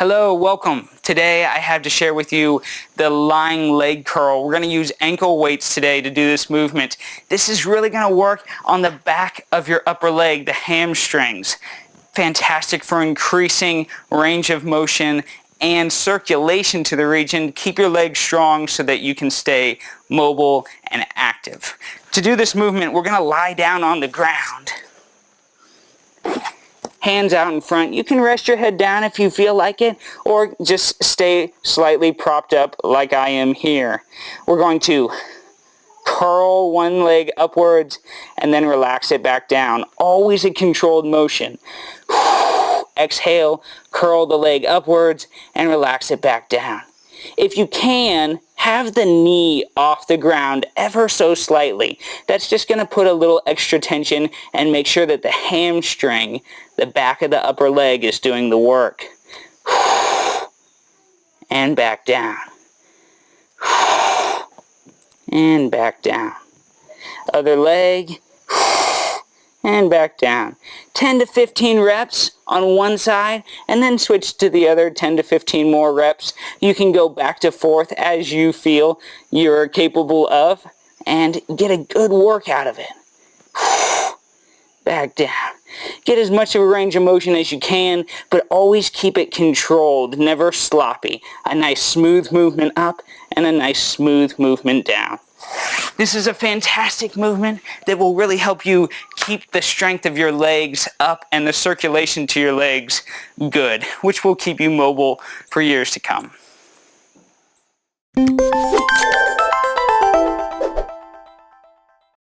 Hello, welcome. Today I have to share with you the lying leg curl. We're going to use ankle weights today to do this movement. This is really going to work on the back of your upper leg, the hamstrings. Fantastic for increasing range of motion and circulation to the region. Keep your legs strong so that you can stay mobile and active. To do this movement, we're going to lie down on the ground. Hands out in front. You can rest your head down if you feel like it, or just stay slightly propped up like I am here. We're going to curl one leg upwards and then relax it back down. Always a controlled motion. Exhale, curl the leg upwards and relax it back down. If you can, have the knee off the ground ever so slightly. That's just going to put a little extra tension and make sure that the hamstring, the back of the upper leg, is doing the work. And back down. And back down. Other leg. And back down. 10 to 15 reps on one side, and then switch to the other. 10 to 15 more reps. You can go back to forth as you feel you're capable of, and get a good work out of it. Back down. Get as much of a range of motion as you can, but always keep it controlled, never sloppy. A nice smooth movement up, and a nice smooth movement down. This is a fantastic movement that will really help you keep the strength of your legs up and the circulation to your legs good, which will keep you mobile for years to come.